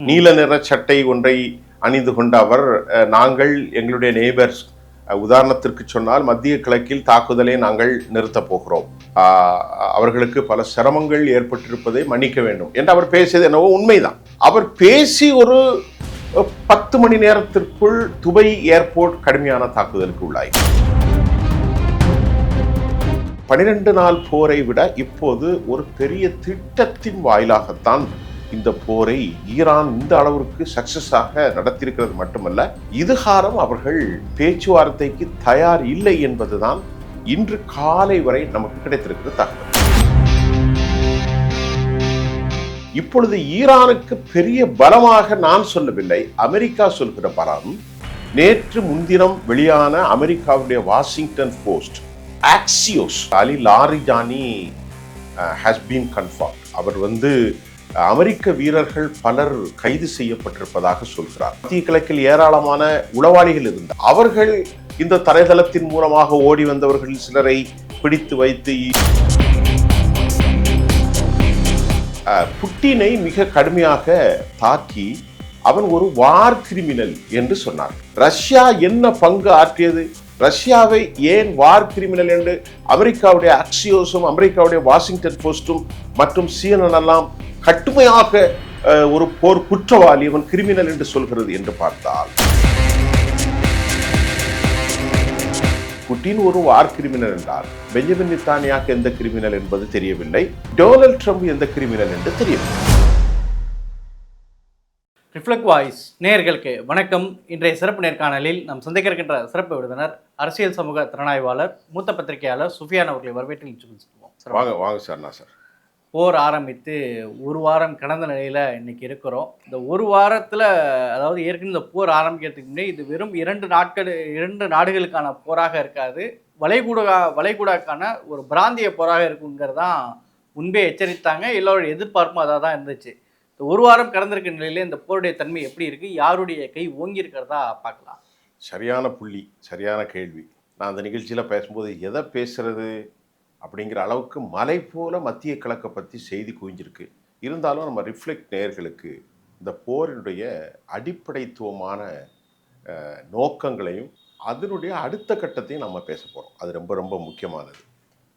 நீல நிற சட்டை ஒன்றை அணிந்து கொண்ட அவர் நாங்கள் எங்களுடைய நெய்பர்ஸ் உதாரணத்திற்கு சொன்னால் மத்திய கிழக்கில் தாக்குதலை நாங்கள் நிறுத்தப் போகிறோம், அவர்களுக்கு பல சிரமங்கள் ஏற்பட்டிருப்பதை மன்னிக்க வேண்டும் என்று அவர் பேசியது என்னவோ உண்மைதான். அவர் பேசி ஒரு 10 மணி நேரத்திற்குள் துபாய் ஏர்போர்ட் கடுமையான தாக்குதலுக்கு உள்ளாய். 12 நாள் போரை விட இப்போது ஒரு பெரிய திட்டத்தின் வாயிலாகத்தான் இந்த போரை ஈரான் இந்த அளவிற்கு சக்சஸாக நடத்தியிருக்கிறது மட்டுமல்ல, இதுகாரம் அவர்கள் பேச்சுவார்த்தைக்கு தயார் இல்லை என்பதுதான் இன்று காலை வரை நமக்கு கிடைத்திருக்கிற தகவல். இப்பொழுது ஈரானுக்கு பெரிய பலமாக நான் சொல்லவில்லை, அமெரிக்கா சொல்கிற பலம். நேற்று முன்தினம் வெளியான அமெரிக்காவுடைய Washington Post, Axios Ali Larijani has been confirm. அவர் அமெரிக்க வீரர்கள் பலர் கைது செய்யப்பட்டிருப்பதாக சொல்கிறார். மத்திய கிழக்கில் ஏராளமான உளவாளிகள் இருந்தார். அவர்கள் இந்த தரைதளத்தின் மூலமாக ஓடி வந்தவர்கள் சிலரை பிடித்து வைத்து புட்டினை மிக கடுமையாக தாக்கி அவன் ஒரு வார் கிரிமினல் என்று சொன்னார். ரஷ்யா என்ன பங்கு ஆற்றியது? ரஷ்யாவை ஏன் வார் கிரிமினல் என்று அமெரிக்காவுடைய ஆக்சியோஸும் அமெரிக்காவுடைய வாஷிங்டன் போஸ்டும் மற்றும் CNN எல்லாம் கடுமையாக ஒரு போர் குற்றவாளி, அவன் கிரிமினல் என்று சொல்கிறது என்று பார்த்தால், புட்டின் ஒரு வார் கிரிமினல் என்றால் பெஞ்சமின் நெத்தன்யாகு எந்த கிரிமினல் என்பது தெரியவில்லை, டொனால்ட் ட்ரம்ப் எந்த கிரிமினல் என்று தெரியவில்லை. ரிஃப்ளெக்ட் வாய்ஸ் நேயர்களுக்கு வணக்கம். இன்றைய சிறப்பு நேர்காணலில் நாம் சந்திக்க இருக்கின்ற சிறப்பு விருந்தினர் அரசியல் சமூக திறனாய்வாளர் மூத்த பத்திரிகையாளர் சுஃபியான் அவர்களை வரவேற்று வாங்க சார். போர் ஆரம்பித்து ஒரு வாரம் கடந்த நிலையில் இன்னைக்கு இருக்கிறோம். இந்த ஒரு வாரத்தில், அதாவது ஏற்கனவே இந்த போர் ஆரம்பிக்கிறதுக்கு முன்னே இது வெறும் 2 நாடுகளுக்கான போராக இருக்காது, வளைகுடாக்கான ஒரு பிராந்திய போராக இருக்குங்கிறதான் முன்பே எச்சரித்தாங்க. எல்லோருடைய எதிர்பார்ப்பும் அதாக தான் இருந்துச்சு. இந்த ஒரு வாரம் கடந்திருக்க நிலையில இந்த போருடைய தன்மை எப்படி இருக்குது, யாருடைய கை ஓங்கி இருக்கிறதா பார்க்கலாம். சரியான புள்ளி, சரியான கேள்வி. நான் அந்த நிகழ்ச்சியில் பேசும்போது எதை பேசுறது அப்படிங்கிற அளவுக்கு மலை போல மத்திய கிழக்கை பற்றி செய்தி குவிஞ்சிருக்கு. இருந்தாலும் நம்ம ரிஃப்ளெக்ட் நேயர்களுக்கு இந்த போரினுடைய அடிப்படைத்துவமான நோக்கங்களையும் அதனுடைய அடுத்த கட்டத்தையும் நம்ம பேச போகிறோம். அது ரொம்ப ரொம்ப முக்கியமானது.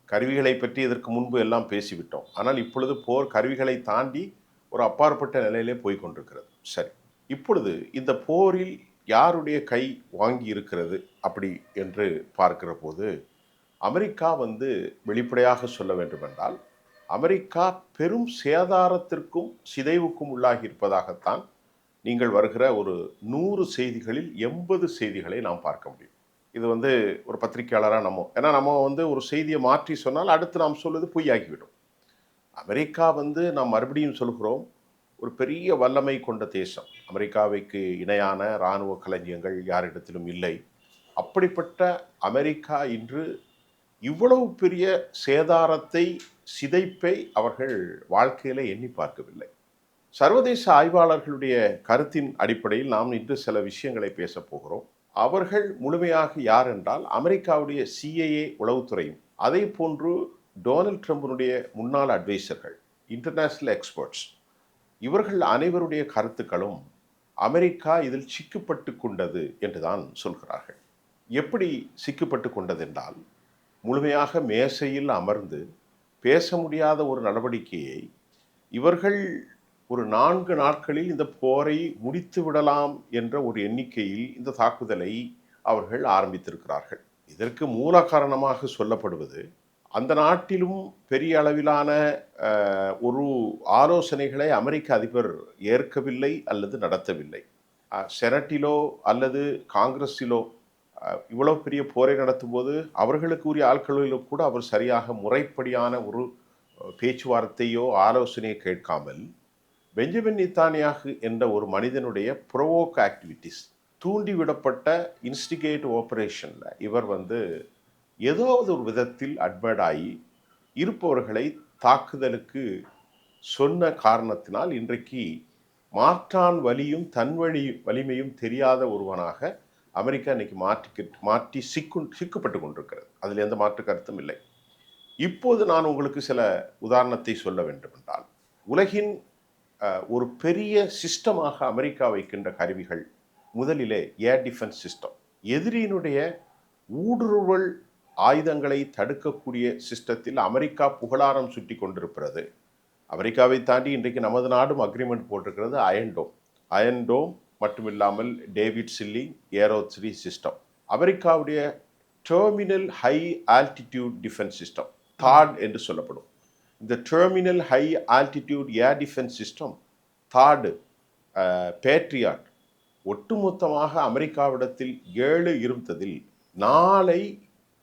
கருவிகளை பற்றி இதற்கு முன்பு எல்லாம் பேசிவிட்டோம். ஆனால் இப்பொழுது போர் கருவிகளை தாண்டி ஒரு அப்பாற்பட்ட நிலையிலே போய்கொண்டிருக்கிறது. சரி, இப்பொழுது இந்த போரில் யாருடைய கை வாங்கி இருக்கிறது அப்படி என்று பார்க்கிற போது, அமெரிக்கா வெளிப்படையாக சொல்ல வேண்டுமென்றால் அமெரிக்கா பெரும் சேதாரத்திற்கும் சிதைவுக்கும் உள்ளாகி இருப்பதாகத்தான் நீங்கள் வருகிற ஒரு 100 செய்திகளில் 80 செய்திகளை நாம் பார்க்க முடியும். இது ஒரு பத்திரிகையாளராக நம்ம ஒரு செய்தியை மாற்றி சொன்னால் அடுத்து நாம் சொல்வது பொய்யாகிவிடும். அமெரிக்கா நாம் மறுபடியும் சொல்கிறோம், ஒரு பெரிய வல்லமை கொண்ட தேசம். அமெரிக்காவுக்கு இணையான இராணுவ களஞ்சியங்கள் யாரிடத்திலும் இல்லை. அப்படிப்பட்ட அமெரிக்கா இன்று இவ்வளவு பெரிய சேதாரத்தை, சிதைப்பை அவர்கள் வாழ்க்கையில் எண்ணி பார்க்கவில்லை. சர்வதேச ஆய்வாளர்களுடைய கருத்தின் அடிப்படையில் நாம் இன்று சில விஷயங்களை பேச போகிறோம். அவர்கள் முழுமையாக யார் என்றால் அமெரிக்காவுடைய CIA உளவுத்துறையும், அதே போன்று டொனால்ட் ட்ரம்பினுடைய முன்னாள் அட்வைசர்கள், இன்டர்நேஷனல் எக்ஸ்பர்ட்ஸ், இவர்கள் அனைவருடைய கருத்துக்களும் அமெரிக்கா இதில் சிக்கப்பட்டு கொண்டது என்றுதான் சொல்கிறார்கள். எப்படி சிக்கப்பட்டு கொண்டது என்றால், முழுமையாக மேசையில் அமர்ந்து பேச முடியாத ஒரு நடவடிக்கையை இவர்கள் ஒரு 4 நாட்களில் இந்த போரை முடித்து விடலாம் என்ற ஒரு எண்ணிக்கையில் இந்த தாக்குதலை அவர்கள் ஆரம்பித்திருக்கிறார்கள். இதற்கு மூல காரணமாக சொல்லப்படுவது, அந்த நாட்டிலும் பெரிய அளவிலான ஒரு ஆலோசனைகளை அமெரிக்க அதிபர் ஏற்கவில்லை அல்லது நடத்தவில்லை. செனட்டிலோ அல்லது காங்கிரஸிலோ இவ்வளவு பெரிய போரை நடத்தும் போது அவர்களுக்கு உரிய ஆட்களிலும் கூட அவர் சரியாக முறைப்படியான ஒரு பேச்சுவார்த்தையோ ஆலோசனையோ கேட்காமல், பெஞ்சமின் நெத்தன்யாகு என்ற ஒரு மனிதனுடைய ப்ரொவோக் ஆக்டிவிட்டிஸ், தூண்டிவிடப்பட்ட இன்ஸ்டிகேட் ஆபரேஷனில் இவர் ஏதாவது ஒரு விதத்தில் அட்வைட் ஆகி இருப்பவர்களை தாக்குதலுக்கு சொன்ன காரணத்தினால் இன்றைக்கு மாற்றான் வலியும் தன் வலிமையும் தெரியாத ஒருவனாக அமெரிக்கா இன்னைக்கு மாற்றி சிக்கப்பட்டு கொண்டிருக்கிறது. அதில் எந்த மாற்று கருத்தும் இல்லை. இப்போது நான் உங்களுக்கு சில உதாரணத்தை சொல்ல வேண்டும் என்றால், உலகின் ஒரு பெரிய சிஸ்டமாக அமெரிக்கா வைக்கின்ற கருவிகள் முதலிலே ஏர் டிஃபென்ஸ் சிஸ்டம். எதிரியினுடைய ஊடுருவல் ஆயுதங்களை தடுக்கக்கூடிய சிஸ்டத்தில் அமெரிக்கா புகழாரம் சுட்டி கொண்டிருக்கிறது. அமெரிக்காவை தாண்டி இன்றைக்கு நமது நாடும் அக்ரிமெண்ட் போட்டிருக்கிறது அயன்டோம் மட்டுமில்லாமல் டேவிட் சில்லிங் ஏரோ 3 சிஸ்டம். அமெரிக்காவுடைய terminal high altitude defence system thought என்று சொல்லப்படும். இந்த terminal high altitude air defence system thought patriot ஒட்டுமொத்தமாக அமெரிக்காவிடத்தில் 7 இருந்ததில் 4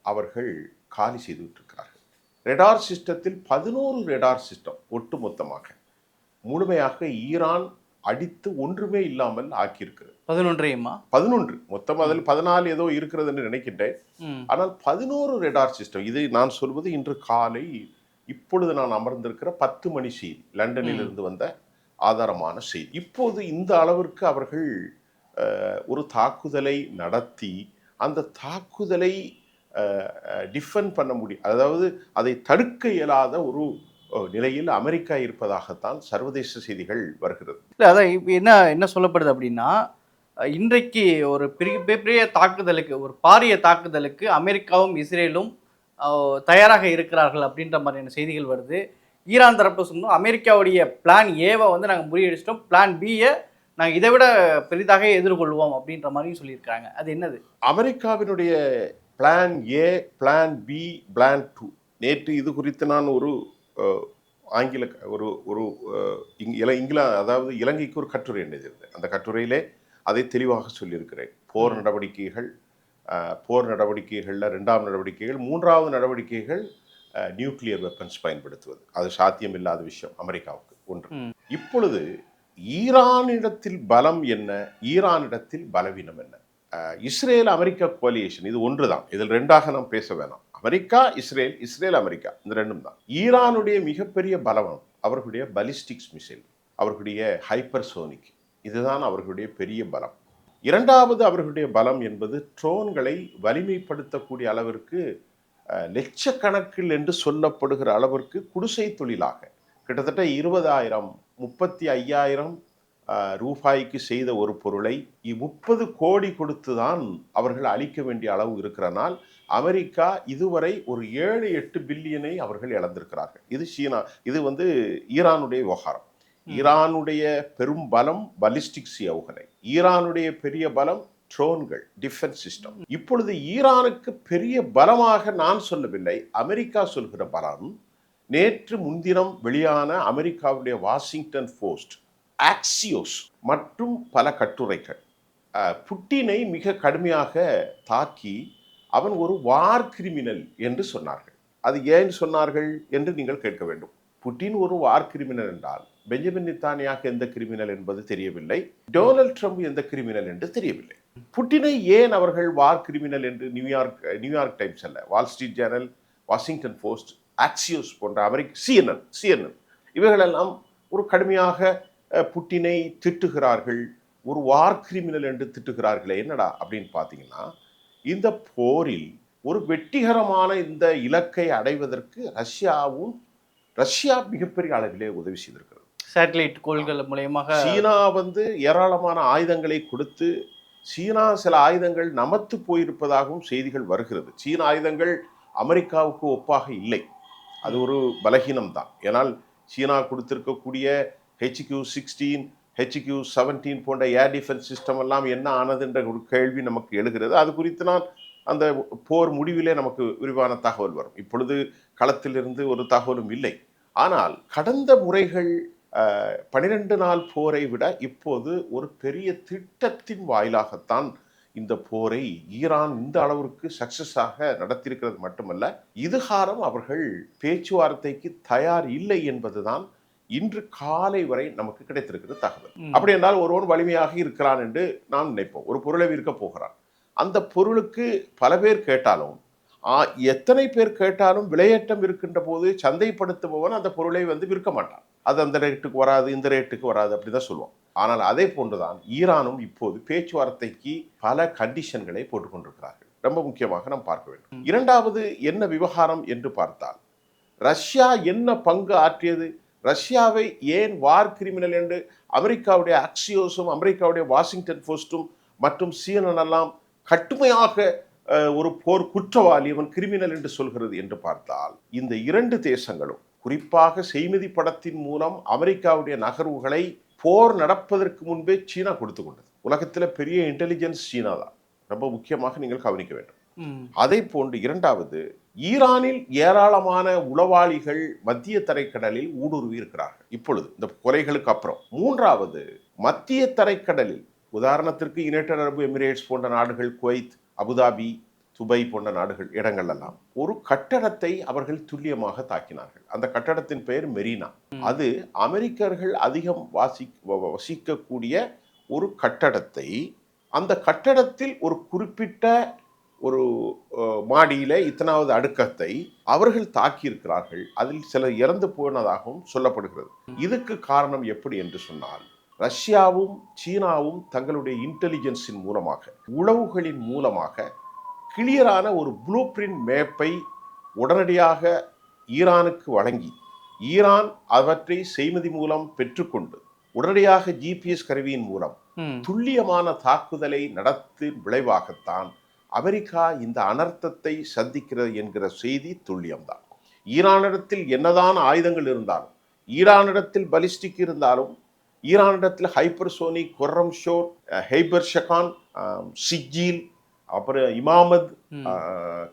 அவர்கள் காலி செய்து விட்டிருக்கிறார்கள். ரெடார் சிஸ்டத்தில் 11 ரெடார் சிஸ்டம் ஒட்டுமொத்தமாக முழுமையாக ஈரான் அடித்து ஒன்றுமே இல்லாமல் ஆக்கியிருக்கிறது. 11 மொத்தம், அதில் 14 ஏதோ இருக்கிறது என்று நினைக்கின்றேன். ஆனால் 11 ரெடார் சிஸ்டம். இது நான் சொல்வது இன்று காலை இப்பொழுது நான் அமர்ந்திருக்கிற 10 மணி செய்தி, லண்டனில் இருந்து வந்த ஆதாரமான செய்தி. இப்போது இந்த அளவிற்கு அவர்கள் ஒரு தாக்குதலை நடத்தி அந்த தாக்குதலை டிஃபெண்ட் பண்ண முடியும், அதாவது அதை தடுக்க இயலாத ஒரு நிலையில் அமெரிக்கா இருப்பதாகத்தான் சர்வதேச செய்திகள் வருகிறது. இல்லை, அதான் இப்போ என்ன சொல்லப்படுது அப்படின்னா, இன்றைக்கு ஒரு பெரிய தாக்குதலுக்கு, ஒரு பாரிய தாக்குதலுக்கு அமெரிக்காவும் இஸ்ரேலும் தயாராக இருக்கிறார்கள் அப்படின்ற மாதிரியான செய்திகள் வருது. ஈரான் தரப்பு சொன்னோம், அமெரிக்காவுடைய பிளான் ஏவை வந்து நாங்கள் முறியடிச்சிட்டோம், பிளான் பியை நாங்கள் இதை விட பெரிதாக எதிர்கொள்வோம் அப்படின்ற மாதிரியும் சொல்லியிருக்காங்க. அது என்னது? அமெரிக்காவினுடைய plan A, plan B, plan 2. நேற்று இது குறித்து நான் ஒரு ஆங்கில ஒரு அதாவது இலங்கைக்கு ஒரு கட்டுரை எழுதியிருந்தேன். அந்த கட்டுரையிலே அதை தெளிவாக சொல்லியிருக்கிறேன். போர் நடவடிக்கைகளில் 2ஆம் நடவடிக்கைகள், 3ஆவது நடவடிக்கைகள் நியூக்ளியர் வெப்பன்ஸ் பயன்படுத்துவது. அது சாத்தியமில்லாத விஷயம் அமெரிக்காவுக்கு ஒன்று. இப்பொழுது ஈரானிடத்தில் பலம் என்ன, ஈரானிடத்தில் பலவீனம் என்ன? இஸ்ரேல் அமெரிக்கா கோலியேஷன் இது ஒன்றுதான். இதில் 2ஆக நாம் பேச வேணாம். அமெரிக்கா இஸ்ரேல், இஸ்ரேல் அமெரிக்கா, இந்த 2ம் தான். ஈரானுடைய மிகப்பெரிய பலம் அவர்களுடைய பலிஸ்டிக்ஸ் மிசைல், அவர்களுடைய ஹைப்பர்சோனிக், இதுதான் அவர்களுடைய பெரிய பலம். 2வது அவர்களுடைய பலம் என்பது ட்ரோன்களை வலிமைப்படுத்தக்கூடிய அளவிற்கு லட்சக்கணக்கில் என்று சொல்லப்படுகிற அளவிற்கு குடிசை தொழிலாக கிட்டத்தட்ட 20,000 35,000 ரூபாய்க்கு செய்த ஒரு பொருளை 30 கோடி கொடுத்துதான் அவர்கள் அளிக்க வேண்டிய அளவு இருக்கிறனால் அமெரிக்கா இதுவரை ஒரு 7-8 பில்லியனை அவர்கள் இழந்திருக்கிறார்கள். இது சீனா, இது ஈரானுடைய விவகாரம். ஈரானுடைய பெரும் பலம் பலிஸ்டிக்ஸ் ஏவுகணை, ஈரானுடைய பெரிய பலம் ட்ரோன்கள், டிஃபென்ஸ் சிஸ்டம். இப்பொழுது ஈரானுக்கு பெரிய பலமாக நான் சொல்லவில்லை, அமெரிக்கா சொல்கிற பலம். நேற்று முன்தினம் வெளியான அமெரிக்காவுடைய வாஷிங்டன் போஸ்ட், ஆக்சியோஸ் மற்றும் பல கட்டுரைகள் புட்டினை மிக கடுமையாக தாக்கி அவன் ஒரு வார் கிரிமினல் என்று சொன்னார்கள். அது ஏன் சொன்னார்கள் என்று நீங்கள் கேட்க வேண்டும். புட்டின் ஒரு வார் கிரிமினல் என்றால் பெஞ்சமின் நெத்தன்யாகு எந்த கிரிமினல் என்பது தெரியவில்லை, டொனால்ட் ட்ரம்ப் எந்த கிரிமினல் என்று தெரியவில்லை. புட்டினை ஏன் அவர்கள் வார் கிரிமினல் என்று நியூயார்க் டைம்ஸ் அல்ல, Wall Street Journal, Washington Post, Axios போன்ற அமெரிக்க சிஎன்என் இவைகளெல்லாம் ஒரு கடுமையாக புட்டினை திட்டுகிறார்கள், ஒரு வார் கிரிமினல் என்று திட்டுகிறார்களே. என்னடா அப்படின்னு பார்த்தீங்கன்னா, இந்த போரில் ஒரு வெற்றிகரமான இந்த இலக்கை அடைவதற்கு ரஷ்யா மிகப்பெரிய அளவிலே உதவி செய்திருக்கிறது. சேட்டலைட் கோள்கள் மூலமாக சீனா ஏராளமான ஆயுதங்களை கொடுத்து, சீனா சில ஆயுதங்கள் நமத்து போயிருப்பதாகவும் செய்திகள் வருகிறது. சீன ஆயுதங்கள் அமெரிக்காவுக்கு ஒப்பாக இல்லை, அது ஒரு பலகீனம் தான். ஏனால் சீனா கொடுத்திருக்கக்கூடிய HQ-16, HQ-17 போன்ற ஏர் டிஃபென்ஸ் சிஸ்டம் எல்லாம் என்ன ஆனது என்ற ஒரு கேள்வி நமக்கு எழுகிறது. அது குறித்து நான் அந்த போர் முடிவிலே நமக்கு விரிவான தகவல் வரும். இப்பொழுது களத்திலிருந்து ஒரு தகவலும் இல்லை. ஆனால் கடந்த முறைகள் 12 நாள் போரை விட இப்போது ஒரு பெரிய திட்டத்தின் வாயிலாகத்தான் இந்த போரை ஈரான் இந்த அளவிற்கு சக்சஸாக நடத்தியிருக்கிறது மட்டுமல்ல, இதுகாரம் அவர்கள் பேச்சுவார்த்தைக்கு தயார் இல்லை என்பதுதான் இன்று காலை வரை நமக்கு கிடைத்திருக்கிற தகவல். அப்படி என்றால் ஒருவன் வலிமையாக இருக்கிறான் என்று நாம் நினைப்போம். ஒரு பொருளை விற்க போகிறான், அந்த பொருளுக்கு பல பேர் கேட்டாலும், எத்தனை பேர் கேட்டாலும் விலையேற்றம் இருக்கின்ற போது சந்தைப்படுத்துபவன் அந்த பொருளை விற்க மாட்டான். அது அந்த ரேட்டுக்கு வராது, இந்த ரேட்டுக்கு வராது, அப்படிதான் சொல்லுவோம். ஆனால் அதே போன்றுதான் ஈரானும் இப்போது பேச்சுவார்த்தைக்கு பல கண்டிஷன்களை போட்டுக்கொண்டிருக்கிறார்கள். ரொம்ப முக்கியமாக நாம் பார்க்க வேண்டும். 2வது என்ன விவகாரம் என்று பார்த்தால், ரஷ்யா என்ன பங்கு ஆற்றியது? ரஷ்யாவை ஏன் வார் கிரிமினல் என்று அமெரிக்காவுடைய அக்சியோஸும் அமெரிக்காவுடைய வாஷிங்டன் போஸ்டும் மற்றும் CNN எல்லாம் கடுமையாக ஒரு போர் குற்றவாளி, அவன் கிரிமினல் என்று சொல்கிறது என்று பார்த்தால், இந்த இரண்டு தேசங்களும் குறிப்பாக செய்மதி படத்தின் மூலம் அமெரிக்காவுடைய நகர்வுகளை போர் நடப்பதற்கு முன்பே சீனா கொடுத்து கொண்டது. உலகத்தில் பெரிய இன்டெலிஜென்ஸ் சீனா தான், ரொம்ப முக்கியமாக நீங்கள் கவனிக்க வேண்டும். அதை போன்று இரண்டாவது, ஈரானில் ஏராளமான உளவாளிகள் மத்திய தரைக்கடலில் ஊடுருவி இருக்கிறார்கள் இப்பொழுது இந்த கொலைகளுக்கு அப்புறம். மூன்றாவது, மத்திய தரைக்கடலில் உதாரணத்திற்கு யுனைடெட் அரபு எமிரேட்ஸ் போன்ற நாடுகள், குவைத், அபுதாபி, துபை போன்ற நாடுகள் இடங்களெல்லாம் ஒரு கட்டடத்தை அவர்கள் துல்லியமாக தாக்கினார்கள். அந்த கட்டடத்தின் பெயர் மெரினா. அது அமெரிக்கர்கள் அதிகம் வசிக்கக்கூடிய ஒரு கட்டடத்தை, அந்த கட்டடத்தில் ஒரு குறிப்பிட்ட ஒரு மாடியில இத்தனாவது அடுக்கத்தை அவர்கள் தாக்கியிருக்கிறார்கள். அதில் சிலர் இறந்து போனதாகவும் சொல்லப்படுகிறது. இதுக்கு காரணம் எப்படி என்று சொன்னால், ரஷ்யாவும் சீனாவும் தங்களுடைய இன்டெலிஜென்ஸின் மூலமாக, உளவுகளின் மூலமாக கிளியரான ஒரு ப்ளூ பிரிண்ட் மேப்பை உடனடியாக ஈரானுக்கு வழங்கி, ஈரான் அவற்றை செய்மதி மூலம் பெற்றுக்கொண்டு உடனடியாக GPS கருவியின் மூலம் துல்லியமான தாக்குதலை நடத்தும் விளைவாகத்தான் அமெரிக்கா இந்த அனர்த்தத்தை சந்திக்கிறது என்கிற செய்தி துல்லியம்தான். ஈரானிடத்தில் என்னதான் ஆயுதங்கள் இருந்தாலும், ஈரானிடத்தில் பலிஸ்டிக் இருந்தாலும், ஈரானிடத்தில் ஹைப்பர்சோனிக், கொர்ரம் ஷோர், ஹைபர் ஷகான், சிஜீல், அப்புறம் இமாமத்,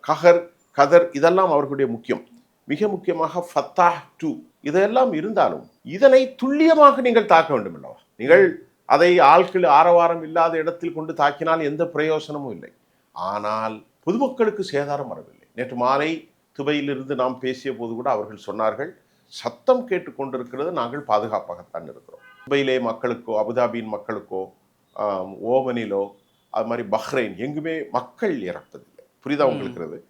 கஹர், கதர், இதெல்லாம் அவர்களுடைய முக்கியம். மிக முக்கியமாக ஃபத்தாஹ் 2 இதெல்லாம் இருந்தாலும் இதனை துல்லியமாக நீங்கள் தாக்க வேண்டும் அல்லவா? நீங்கள் அதை ஆட்கள் ஆரவாரம் இல்லாத இடத்தில் கொண்டு தாக்கினால் எந்த பிரயோசனமும் இல்லை. ஆனால் பொதுமக்களுக்கு சேதாரம் வரவில்லை. நேற்று மாலை துபையிலிருந்து நாம் பேசிய போது கூட அவர்கள் சொன்னார்கள், சத்தம் கேட்டுக்கொண்டிருக்கிறது, நாங்கள் பாதுகாப்பாகத்தான் இருக்கிறோம். துபையிலே மக்களுக்கோ, அபுதாபியின் மக்களுக்கோ, ஓமனிலோ, அது மாதிரி பஹ்ரைன், எங்குமே மக்கள் இறப்பதில்லை. புரிதா உங்களுக்கு?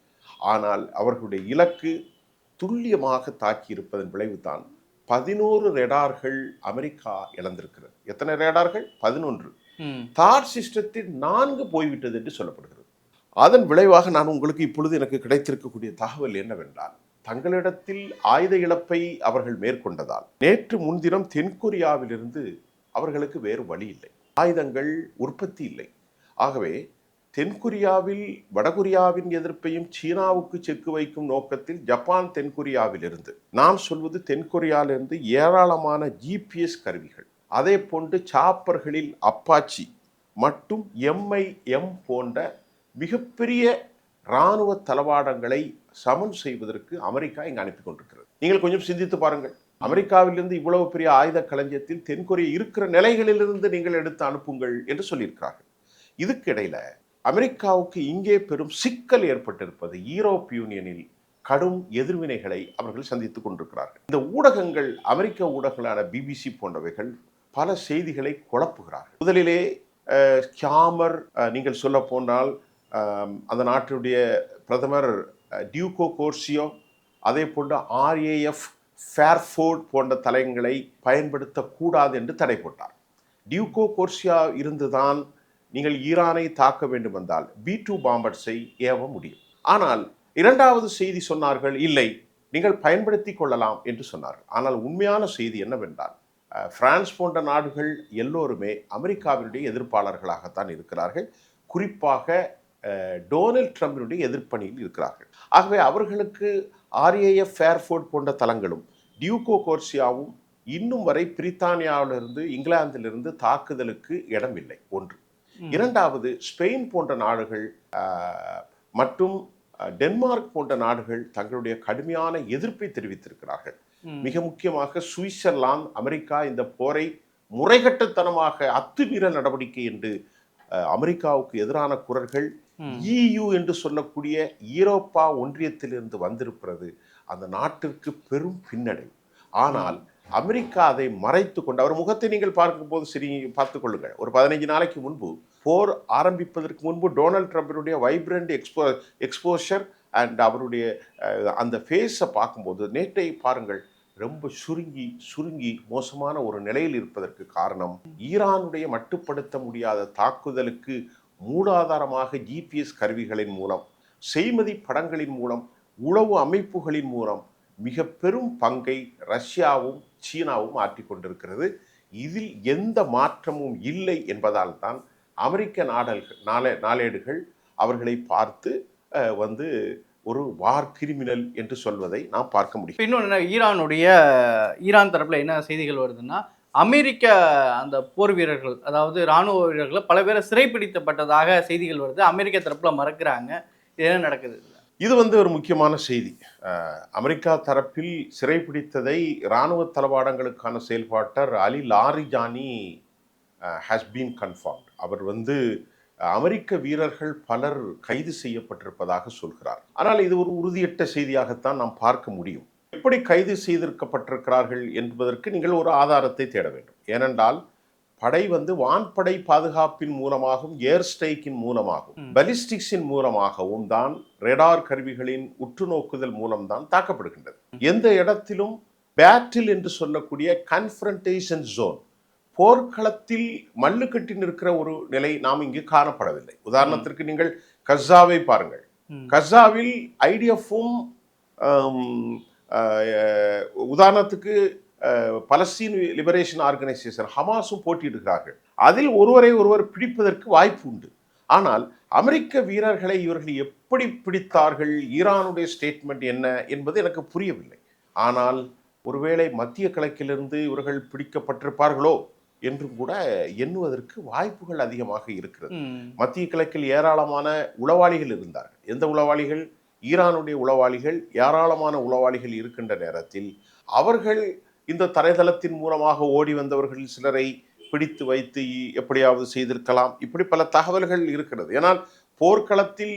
ஆனால் அவர்களுடைய இலக்கு துல்லியமாக தாக்கி இருப்பதன் விளைவுதான் 11 ரேடார்கள் அமெரிக்கா இழந்திருக்கிறது. எத்தனை ரேடார்கள்? 11. தாட் சிஸ்டத்தில் 4 போய்விட்டது என்று சொல்லப்படுகிறது. அதன் விளைவாக நான் உங்களுக்கு இப்பொழுது எனக்கு கிடைத்திருக்கக்கூடிய தகவல் என்னவென்றால், தங்களிடத்தில் ஆயுத இழப்பை அவர்கள் மேற்கொண்டதால் நேற்று முன்தினம் தென்கொரியாவிலிருந்து அவர்களுக்கு வேறு வழி இல்லை, ஆயுதங்கள் உற்பத்தி இல்லை. ஆகவே தென்கொரியாவில் வடகொரியாவின் எதிர்ப்பையும் சீனாவுக்கு செக்கு வைக்கும் நோக்கத்தில் ஜப்பான் தென்கொரியாவிலிருந்து, நான் சொல்வது தென்கொரியாவிலிருந்து ஏராளமான GPS கருவிகள், அதே போன்று சாப்பர்களில் அப்பாச்சி மற்றும் MIM போன்ற மிகப்பெரிய இராணுவ தளவாடங்களை சமன் செய்வதற்கு அமெரிக்கா இங்கு அனுப்பி கொண்டிருக்கிறது. நீங்கள் கொஞ்சம் சிந்தித்து பாருங்கள். அமெரிக்காவிலிருந்து இவ்வளவு பெரிய ஆயுத களஞ்சியத்தில் தென்கொரியா இருக்கிற நிலைகளிலிருந்து நீங்கள் எடுத்து அனுப்புங்கள் என்று சொல்லியிருக்கிறார்கள். இதுக்கு இடையில அமெரிக்காவுக்கு இங்கே பெரும் சிக்கல் ஏற்பட்டிருப்பது, யூரோப் யூனியனில் கடும் எதிர்வினைகளை அவர்கள் சந்தித்துக் கொண்டிருக்கிறார்கள். இந்த ஊடகங்கள், அமெரிக்க ஊடகங்களான BBC போன்றவைகள் பல செய்திகளை குழப்புகிறார்கள். முதலிலே கியாமர், நீங்கள் சொல்ல போனால் அந்த நாட்டுடைய பிரதமர் டியூகோ கோர்சியோ, அதே போன்று RAF ஃபேர்ஃபோர்ட் போன்ற தலைங்களை பயன்படுத்தக்கூடாது என்று தடை போட்டார். டியூகோ கோர்சியா இருந்துதான் நீங்கள் ஈரானை தாக்க வேண்டும் என்றால் B2 பாம்பர்ஸை ஏவ முடியும். ஆனால் இரண்டாவது செய்தி சொன்னார்கள், இல்லை நீங்கள் பயன்படுத்தி கொள்ளலாம் என்று சொன்னார்கள். ஆனால் உண்மையான செய்தி என்னவென்றால், பிரான்ஸ் போன்ற நாடுகள் எல்லோருமே அமெரிக்காவினுடைய எதிர்ப்பாளர்களாகத்தான் இருக்கிறார்கள். குறிப்பாக டொனால்ட் ட்ரம்பினுடைய எதிர்ப்பணியில் இருக்கிறார்கள். ஆகவே அவர்களுக்கு RAF ஃபேர்ஃபோர்ட் போன்ற தளங்களும் டியூகோ கோர்சியாவும் இன்னும் வரை பிரித்தானியாவிலிருந்து, இங்கிலாந்திலிருந்து தாக்குதலுக்கு இடமில்லை. ஒன்று. இரண்டாவது, ஸ்பெயின் போன்ற நாடுகள் மற்றும் டென்மார்க் போன்ற நாடுகள் தங்களுடைய கடுமையான எதிர்ப்பை தெரிவித்திருக்கிறார்கள். மிக முக்கியமாக சுவிட்சர்லாந்து, அமெரிக்கா இந்த போரை முறைகட்டத்தனமாக அத்துமீறல் நடவடிக்கை என்று அமெரிக்காவுக்கு எதிரான குரல்கள் EU என்று சொல்லக்கூடிய ஈரோப்பா ஒன்றியத்திலிருந்து வந்திருக்கிறது. அந்த நாட்டிற்கு பெரும் பின்னடைவு. ஆனால் அமெரிக்கா அதை மறைத்து கொண்டு, அவர் முகத்தை நீங்கள் பார்க்கும்போது சரி பார்த்துக் கொள்ளுங்கள். ஒரு 15 நாளைக்கு முன்பு, போர் ஆரம்பிப்பதற்கு முன்பு டொனால்ட் ட்ரம்பினுடைய வைப்ரண்ட் எக்ஸ்போஷர் அண்ட் அவருடைய அந்த ஃபேஸை பார்க்கும்போது, நேற்றை பாருங்கள், ரொம்ப சுருங்கி மோசமான ஒரு நிலையில் இருப்பதற்கு காரணம், ஈரானுடைய மட்டுப்படுத்த முடியாத தாக்குதலுக்கு மூலாதாரமாக GPS கருவிகளின் மூலம், செய்மதி படங்களின் மூலம், உளவு அமைப்புகளின் மூலம் மிக பெரும் பங்கை ரஷ்யாவும் சீனாவும் ஆற்றிக் கொண்டிருக்கிறது. இதில் எந்த மாற்றமும் இல்லை என்பதால் தான் அமெரிக்க நாளேடுகள் அவர்களை பார்த்து வந்து ஒரு வார் கிரிமினல் என்று சொல்வதை நாம் பார்க்க முடியும். இப்போ இன்னொன்று ஈரான் தரப்புல என்ன செய்திகள் வருதுன்னா, அமெரிக்க அந்த போர் வீரர்கள், அதாவது ராணுவ வீரர்களை பல பேரை சிறைப்பிடிக்கப்பட்டதாக செய்திகள் வருது. அமெரிக்க தரப்புல மறுக்கிறாங்க. இது என்ன நடக்குது? இது ஒரு முக்கியமான செய்தி. அமெரிக்கா தரப்பில் சிறைப்பிடித்ததை இராணுவ தளவாடங்களுக்கான செயல்பாட்டர் Ali Larijani has been confirmed. அவர் அமெரிக்க வீரர்கள் பலர் கைது செய்யப்பட்டிருப்பதாக சொல்கிறார். ஆனால் இது ஒரு உறுதியற்ற செய்தியாகத்தான் நாம் பார்க்க முடியும். எப்படி கைது செய்திருக்கப்பட்டிருக்கிறார்கள் என்பதற்கு நீங்கள் ஒரு ஆதாரத்தை தேட வேண்டும். ஏனென்றால் படை வான்படை பாதுகாப்பின் மூலமாகவும் ஏர் ஸ்ட்ரைக்கின் மூலமாகவும் பலிஸ்டிக்ஸின் மூலமாகவும் தான் ரேடார் கருவிகளின் உற்று நோக்குதல் மூலம்தான் தாக்கப்படுகின்றது. எந்த இடத்திலும் பேட்டில் என்று சொல்லக்கூடிய கன்ஃபரண்டேஷன் ஜோன், போர்க்களத்தில் மல்லு கட்டி நிற்கிற ஒரு நிலை நாம் இங்கு காணப்படவில்லை. உதாரணத்திற்கு நீங்கள் கஸாவை பாருங்கள். கஸாவில் ஐடிஎஃப்பும் உதாரணத்துக்கு பலஸ்தீன் லிபரேஷன் ஆர்கனைசேஷன் ஹமாஸும் போட்டியிடுகிறார்கள். அதில் ஒருவர் பிடிப்பதற்கு வாய்ப்பு உண்டு. ஆனால் அமெரிக்க வீரர்களை இவர்கள் எப்படி பிடித்தார்கள், ஈரானுடைய ஸ்டேட்மெண்ட் என்ன என்பது எனக்கு புரியவில்லை. ஆனால் ஒருவேளை மத்திய கிழக்கிலிருந்து இவர்கள் பிடிக்கப்பட்டிருப்பார்களோ என்று கூட எண்ணுவதற்கு வாய்ப்புகள் அதிகமாக இருக்கிறது. மத்திய கிழக்கில் ஏராளமான உளவாளிகள் இருந்தார்கள். எந்த உளவாளிகள்? ஈரானுடைய உளவாளிகள். ஏராளமான உளவாளிகள் இருக்கின்ற நேரத்தில் அவர்கள் இந்த தரைதளத்தின் மூலமாக ஓடி வந்தவர்கள் சிலரை பிடித்து வைத்து எப்படியாவது செய்திருக்கலாம். இப்படி பல தகவல்கள் இருக்கிறது. ஏனால் போர்க்களத்தில்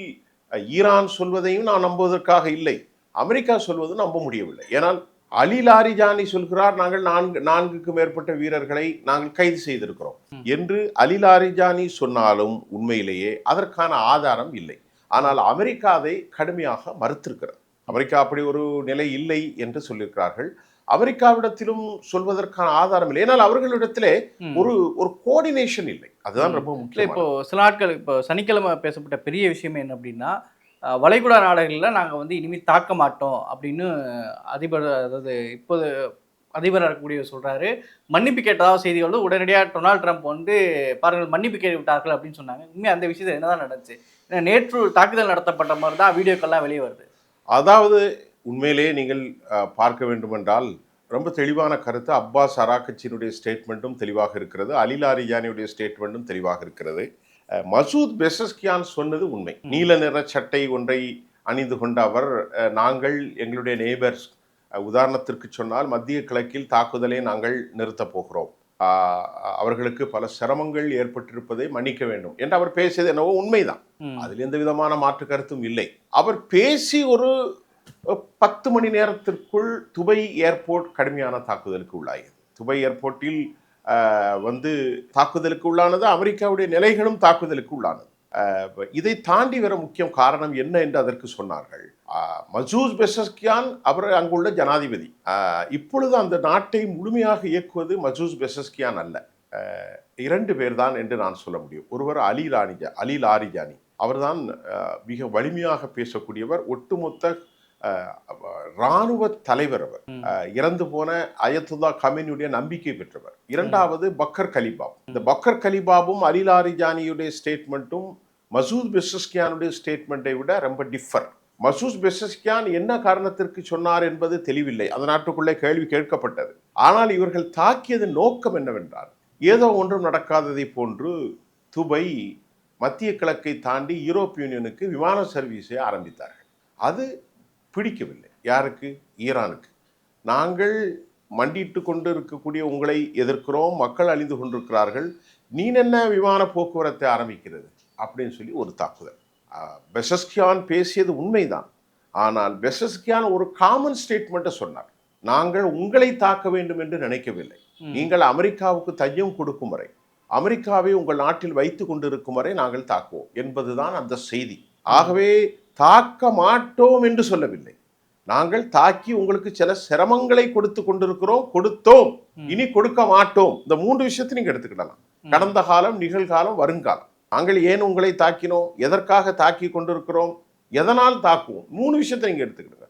ஈரான் சொல்வதையும் நான் நம்புவதற்காக இல்லை, அமெரிக்கா சொல்வது நம்ப முடியவில்லை. ஏனால் அலி லாரிஜானி சொல்கிறார், நாங்கள் நான்குக்கு மேற்பட்ட வீரர்களை நாங்கள் கைது செய்திருக்கிறோம் என்று அலி லாரிஜானி சொன்னாலும் உண்மையிலேயே அதற்கான ஆதாரம் இல்லை. ஆனால் அமெரிக்கா அதை கடுமையாக மறுத்திருக்கிறது. அமெரிக்கா அப்படி ஒரு நிலை இல்லை என்று சொல்லியிருக்கிறார்கள். அமெரிக்காவிடத்திலும் சொல்வதற்கான ஆதாரம் இல்லை. ஏனால் அவர்களிடத்திலே ஒரு கோஆர்டினேஷன் இல்லை. அதுதான் ரொம்ப முக்கியம். இப்போ சில நாட்கள், இப்போ சனிக்கிழமை பேசப்பட்ட பெரிய விஷயம் என்ன அப்படின்னா, வளைகுடா நாடுகளில் நாங்கள் இனிமேல் தாக்க மாட்டோம் அப்படின்னு அதிபர், அதாவது இப்போது அதிபராக இருக்கக்கூடிய சொல்கிறாரு. மன்னிப்பு கேட்டதாக செய்திகள் உடனடியாக டொனால்ட் ட்ரம்ப் பாருங்கள் மன்னிப்பு கேட்டு விட்டார்கள் அப்படின்னு சொன்னாங்க. உண்மையாக அந்த விஷயத்தில் என்னதான் நடந்துச்சு? ஏன்னா நேற்று தாக்குதல் நடத்தப்பட்ட மாதிரி தான் வீடியோக்கெல்லாம் வெளியே வருது. அதாவது உண்மையிலேயே நீங்கள் பார்க்க வேண்டுமென்றால் ரொம்ப தெளிவான கருத்து. அப்பாஸ் அராகச்சியினுடைய ஸ்டேட்மெண்ட்டும் தெளிவாக இருக்கிறது. அலி லாரிஜானியுடைய ஸ்டேட்மெண்ட்டும் தெளிவாக இருக்கிறது. மசூத் பெசஸ்கியான் சொன்னது உண்மை. நீல நிற சட்டை ஒன்றை அணிந்து கொண்ட அவர், நாங்கள் எங்களுடைய நெய்பர்ஸ், உதாரணத்திற்கு சொன்னால் மத்திய கிழக்கில் தாக்குதலை நாங்கள் நிறுத்தப் போகிறோம், அவர்களுக்கு பல சிரமங்கள் ஏற்பட்டிருப்பதை மன்னிக்க வேண்டும் என்று அவர் பேசியது என்னவோ உண்மைதான். அதில் எந்த விதமான மாற்று கருத்தும் இல்லை. அவர் பேசி ஒரு 10 மணி நேரத்திற்குள் துபை ஏர்போர்ட் கடுமையான தாக்குதலுக்கு உள்ளாகியது. துபை ஏர்போர்ட்டில் தாக்குதலுக்கு உள்ளானது. அமெரிக்காவுடைய நிலைகளும் தாக்குதலுக்கு உள்ளானது. இதை தாண்டி வர முக்கிய காரணம் என்ன என்று அதற்கு சொன்னார்கள். மசூத் பெசஸ்கியான் அவர் அங்குள்ள ஜனாதிபதி. இப்பொழுது அந்த நாட்டை முழுமையாக இயக்குவது மசூத் பெசஸ்கியான் அல்ல, 2 பேர் தான் என்று நான் சொல்ல முடியும். ஒருவர் அலி லாரிஜானி, அவர்தான் மிக வலிமையாக பேசக்கூடியவர், ஒட்டுமொத்த இராணுவ தலைவர். அவர் இறந்து போன அயத்துல்லா கமேனியுடைய நம்பிக்கை பெற்றவர். இரண்டாவது பக்கர் கலிபாப். இந்த பக்கர் கலிபாபும் அலி லாரிஜானியுடைய ஸ்டேட்மெண்ட்டும் மசூத் பெசஸ்கியானுடைய ஸ்டேட்மெண்ட்டை விட ரொம்ப டிஃபர். மசூத் பெசஸ்கியான் என்ன காரணத்திற்கு சொன்னார் என்பது தெளிவில்லை. அந்த நாட்டுக்குள்ளே கேள்வி கேட்கப்பட்டது. ஆனால் இவர்கள் தாக்கியது நோக்கம் என்னவென்றால், ஏதோ ஒன்றும் நடக்காததை போன்று துபை மத்திய கிழக்கை தாண்டி யூரோப் யூனியனுக்கு விமான சர்வீஸை ஆரம்பித்தார்கள். அது பிடிக்கவில்லை. யாருக்கு? ஈரானுக்கு. நாங்கள் மண்டிட்டு கொண்டு இருக்கக்கூடிய உங்களை எதிர்க்கிறோம், மக்கள் அழிந்து கொண்டிருக்கிறார்கள், நீ என்ன விமான போக்குவரத்தை ஆரம்பிக்கிறது அப்படின்னு சொல்லி ஒரு தாக்குதல். பெசஸ்கியான் பேசியது உண்மைதான். ஆனால் பெசஸ்கியான் ஒரு காமன் ஸ்டேட்மெண்ட்டை சொன்னார். நாங்கள் உங்களை தாக்க வேண்டும் என்று நினைக்கவில்லை. நீங்கள் அமெரிக்காவுக்கு தையம் கொடுக்கும் வரை, அமெரிக்காவை உங்கள் நாட்டில் வைத்து கொண்டிருக்கும் வரை நாங்கள் தாக்குவோம் என்பதுதான் அந்த செய்தி. ஆகவே தாக்க மாட்டோம் என்று சொல்லவில்லை. நாங்கள் தாக்கி உங்களுக்கு சில சிரமங்களை கொடுத்தோம், இனி கொடுக்க மாட்டோம். இந்த 3 விஷயத்தை நீங்க எடுத்துக்கிடலாம். கடந்த காலம், நிகழ்காலம், வருங்காலம். நாங்கள் ஏன் உங்களை தாக்கினோம், எதற்காக தாக்கி கொண்டிருக்கிறோம், எதனால் தாக்குவோம், 3 விஷயத்தை நீங்க எடுத்துக்கிடுங்க.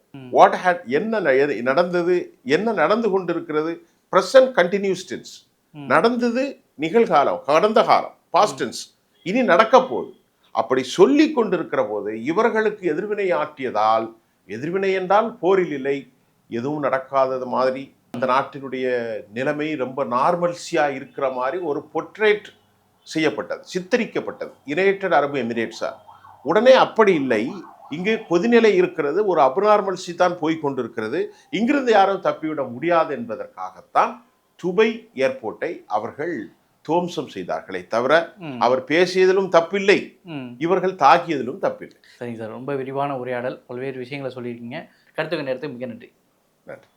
என்ன நடந்தது, என்ன நடந்து கொண்டிருக்கிறது, ப்ரெசன்ட் கண்டினியூஸ் டென்ஸ். நடந்தது நிகழ்காலம், கடந்த காலம், பாஸ்ட் டென்ஸ். இனி நடக்க போகுது. அப்படி சொல்லி கொண்டிருக்கிற போது இவர்களுக்கு எதிர்வினை ஆற்றியதால், எதிர்வினை என்றால் போரில் இல்லை, எதுவும் நடக்காதது மாதிரி, அந்த நாட்டினுடைய நிலைமை ரொம்ப நார்மல்சியா இருக்கிற மாதிரி ஒரு பொர்ட்ரேட் செய்யப்பட்டது, சித்தரிக்கப்பட்டது யுனைடெட் அரபு எமிரேட்ஸா. உடனே அப்படி இல்லை, இங்கு கொதிநிலை இருக்கிறது, ஒரு அப்நார்மல்சி தான் போய் கொண்டிருக்கிறது, இங்கிருந்து யாரும் தப்பிவிட முடியாது என்பதற்காகத்தான் துபை ஏர்போர்ட்டை அவர்கள் துவம்சம் செய்தார்களே தவிர அவர் பேசியதிலும் தப்பில்லை, இவர்கள் தாக்கியதிலும் தப்பில்லை. சரிங்க சார், ரொம்ப விரிவான உரையாடல், பல்வேறு விஷயங்களை சொல்லியிருக்கீங்க. கருத்துக்கு நேரத்துக்கு மிக நன்றி. நன்றி.